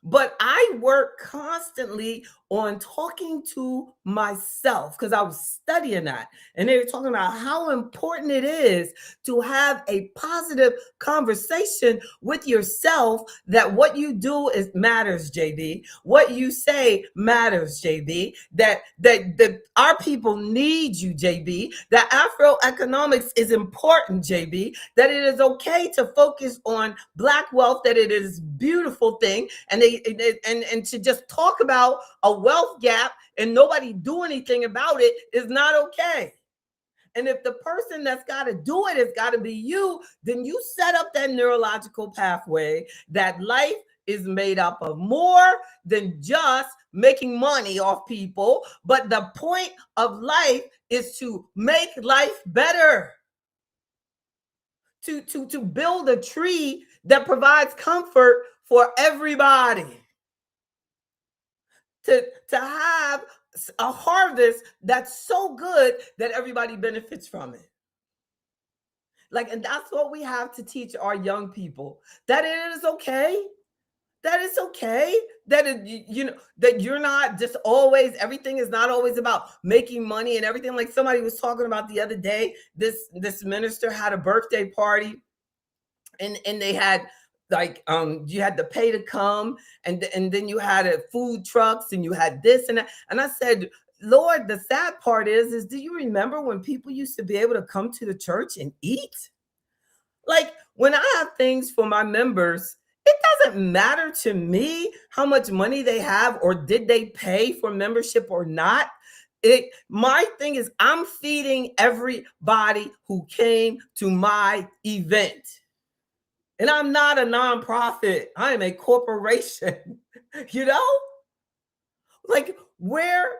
But I work constantly on talking to myself, because I was studying that. And they were talking about how important it is to have a positive conversation with yourself, that what you do matters, JB. What you say matters, JB. That our people need you, JB. That AfroEconomics is important, JB. That it is okay to focus on Black wealth, that it is a beautiful thing. And and to just talk about a wealth gap and nobody do anything about it is not okay. And if the person that's got to do it has got to be you, then you set up that neurological pathway that life is made up of more than just making money off people. But the point of life is to make life better, to build a tree that provides comfort for everybody, to have a harvest that's so good that everybody benefits from it. Like, and that's what we have to teach our young people, that it is okay. That it's okay. That that you're not just always, everything is not always about making money and everything. Like somebody was talking about the other day, this minister had a birthday party, and they had like you had to pay to come, and then you had food trucks, and you had this and that. And I said, Lord, the sad part is do you remember when people used to be able to come to the church and eat? Like when I have things for my members, it doesn't matter to me how much money they have or did they pay for membership or not. My thing is I'm feeding everybody who came to my event. And I'm not a nonprofit. I am a corporation. Like where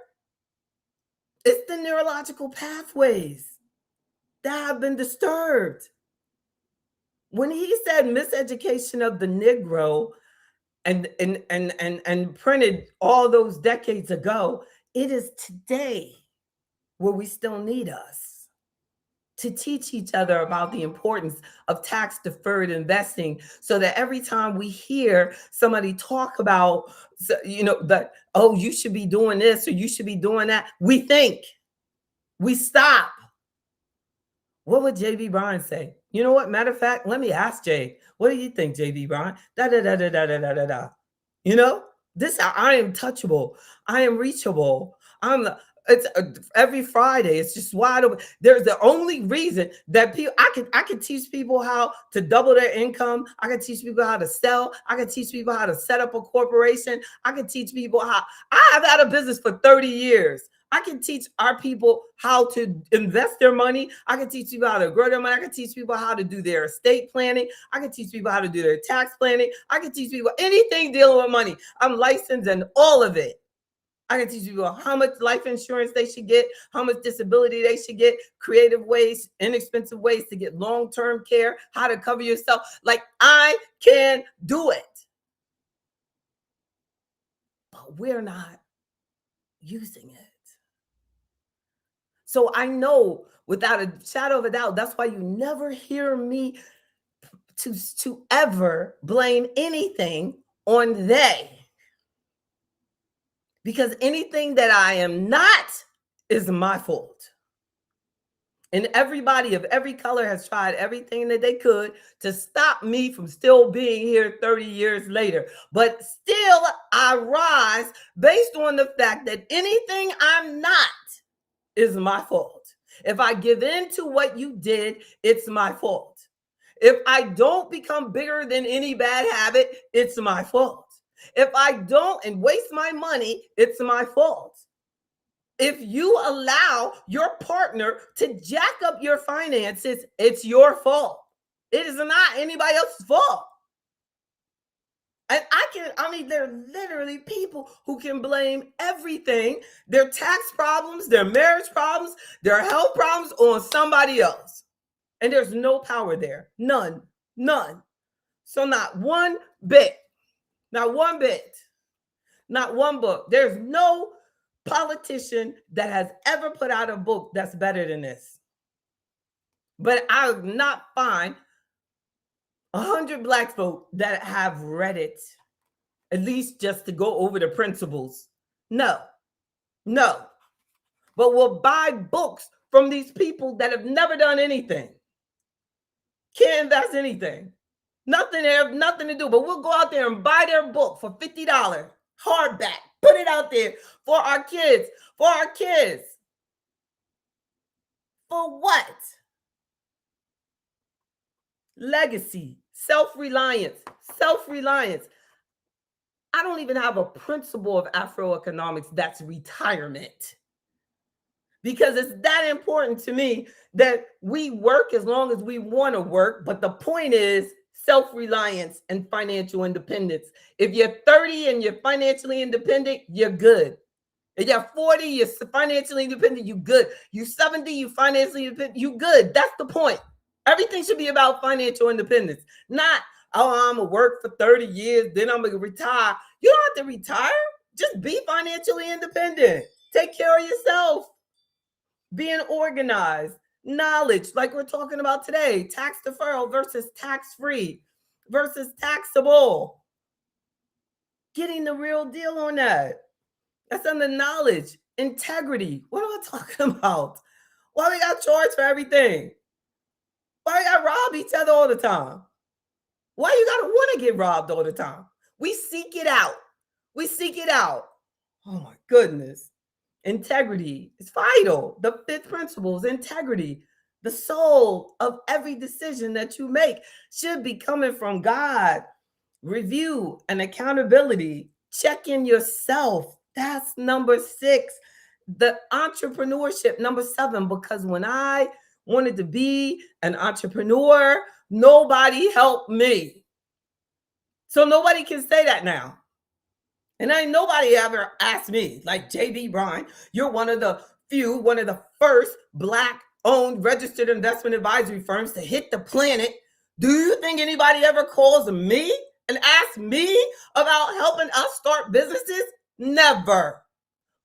it's the neurological pathways that have been disturbed. When he said miseducation of the Negro and printed all those decades ago, it is today where we still need us to teach each other about the importance of tax-deferred investing, so that every time we hear somebody talk about, that, oh, you should be doing this or you should be doing that, we think, we stop. What would JB Bryan say? You know what? Matter of fact, let me ask Jay. What do you think, JB Bryan? This I am touchable. I am reachable. It's every Friday. It's just wide open. There's the only reason that people I can teach people how to double their income. I can teach people how to sell. I can teach people how to set up a corporation. I can teach people how I have had a business for 30 years. I can teach our people how to invest their money. I can teach people how to grow their money. I can teach people how to do their estate planning. I can teach people how to do their tax planning. I can teach people anything dealing with money. I'm licensed in all of it. I can teach people how much life insurance they should get, how much disability they should get, creative ways, inexpensive ways to get long-term care, how to cover yourself. Like I can do it. But we're not using it. So I know without a shadow of a doubt, that's why you never hear me to ever blame anything on they. Because anything that I am not is my fault. And everybody of every color has tried everything that they could to stop me from still being here 30 years later. But still, I rise based on the fact that anything I'm not is my fault. If I give in to what you did, it's my fault. If I don't become bigger than any bad habit, it's my fault. If I don't and waste my money, it's my fault. If you allow your partner to jack up your finances, it's your fault. It is not anybody else's fault. And there are literally people who can blame everything, their tax problems, their marriage problems, their health problems on somebody else. And there's no power there. None. So not one bit, not one book. There's no politician that has ever put out a book that's better than this. But I will not find 100 Black folk that have read it, at least just to go over the principles. No. But we'll buy books from these people that have never done anything. Can't invest anything. Nothing, they have nothing to do, but we'll go out there and buy their book for $50, hardback, put it out there for our kids. For what? Legacy, self-reliance. I don't even have a principle of AfroEconomics that's retirement. Because it's that important to me that we work as long as we want to work. But the point is self-reliance and financial independence. If you're 30 and you're financially independent, you're good. If you're 40, you're financially independent, you good. You're 70, you financially independent, you good. That's the point. Everything should be about financial independence, not, oh, I'm going to work for 30 years, then I'm going to retire. You don't have to retire. Just be financially independent. Take care of yourself. Being organized, knowledge, like we're talking about today, tax deferral versus tax-free versus taxable. Getting the real deal on that. That's under knowledge, integrity. What am I talking about? Why we got charged for everything? Why we got to rob each other all the time? Why you got to want to get robbed all the time? We seek it out. We seek it out. Oh my goodness. Integrity is vital. The fifth principle is integrity. The soul of every decision that you make should be coming from God. Review and accountability. Check in yourself. That's number 6. The entrepreneurship, number 7, because when I wanted to be an entrepreneur, nobody helped me. So nobody can say that now. And ain't nobody ever asked me, like JB Bryan, you're one of the first Black-owned registered investment advisory firms to hit the planet. Do you think anybody ever calls me and asks me about helping us start businesses? Never.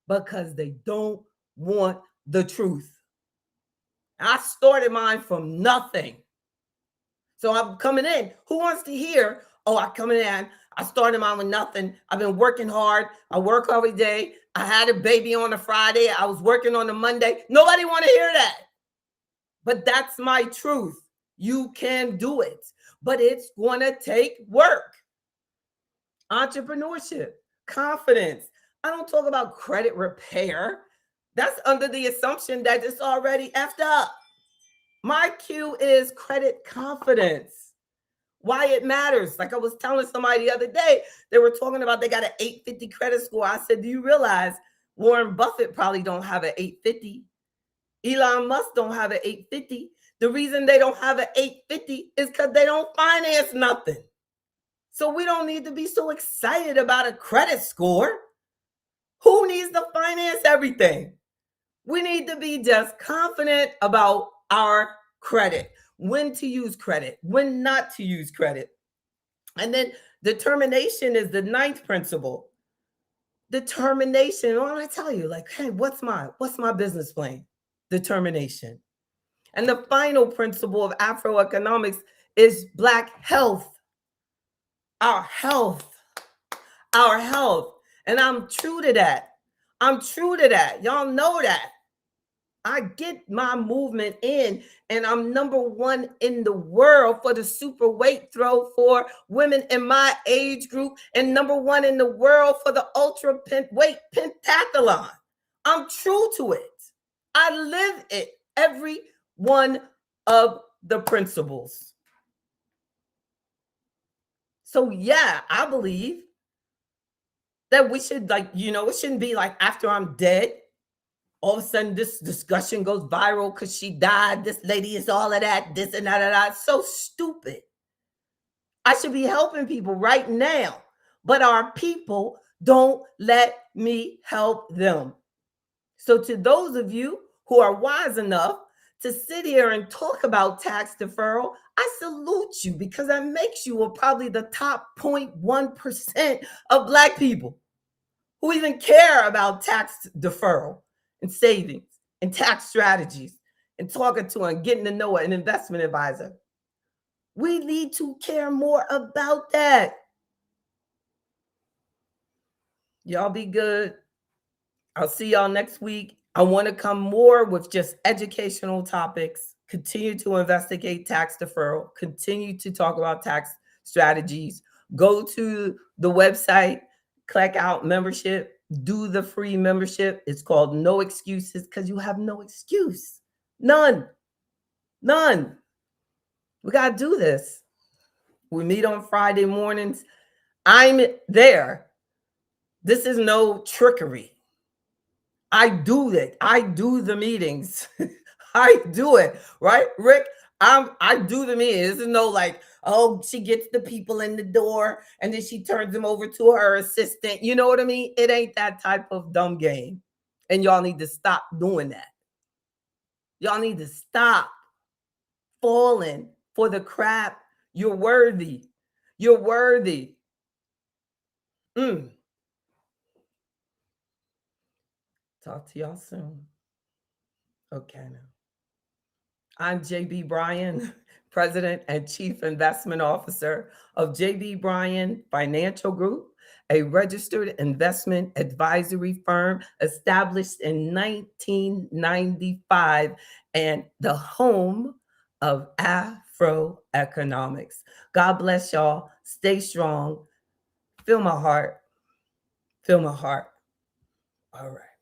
Because they don't want the truth. I started mine from nothing. So I'm coming in. Who wants to hear, oh, I come in, I started mine with nothing. I've been working hard. I work every day. I had a baby on a Friday. I was working on a Monday. Nobody want to hear that. But that's my truth. You can do it, but it's going to take work. Entrepreneurship, confidence. I don't talk about credit repair. That's under the assumption that it's already effed up. My cue is credit confidence. Why it matters. Like I was telling somebody the other day, they were talking about they got an 850 credit score. I said, do you realize Warren Buffett probably don't have an 850? Elon Musk don't have an 850. The reason they don't have an 850 is because they don't finance nothing. So we don't need to be so excited about a credit score. Who needs to finance everything? We need to be just confident about our credit, when to use credit, when not to use credit. And then determination is the 9th principle. Determination. What do I tell you? Like, hey, what's my business plan? Determination. And the final principle of AfroEconomics is Black health. Our health. Our health. And I'm true to that. Y'all know that. I get my movement in, and I'm number 1 in the world for the super weight throw for women in my age group, and number 1 in the world for the ultra weight pentathlon. I'm true to it. I live it, every one of the principles. So yeah, I believe that we should, like, it shouldn't be like after I'm dead, all of a sudden this discussion goes viral because she died. This lady is all of that, this and that. It's so stupid. I should be helping people right now, but our people don't let me help them. So to those of you who are wise enough to sit here and talk about tax deferral, I salute you, because that makes you probably the top 0.1% of Black people who even care about tax deferral and savings and tax strategies and talking to and getting to know an investment advisor. We need to care more about that. Y'all be good. I'll see y'all next week. I want to come more with just educational topics, continue to investigate tax deferral, continue to talk about tax strategies. Go to the website, click out membership, do the free membership. It's called No Excuses, because you have no excuse. None. We got to do this. We meet on Friday mornings. I'm there. This is no trickery. I do it. I do the meetings. I do it, right, Rick? I do the meetings. This is no like, oh, she gets the people in the door and then she turns them over to her assistant. You know what I mean? It ain't that type of dumb game. And y'all need to stop doing that. Y'all need to stop. fallen for the crap. You're worthy. You're worthy. Talk to y'all soon. Okay, now. I'm JB Bryan, President and Chief Investment Officer of JB Bryan Financial Group, a registered investment advisory firm established in 1995 and the home of AfroEconomics. God bless y'all. Stay strong. Feel my heart. Feel my heart. All right.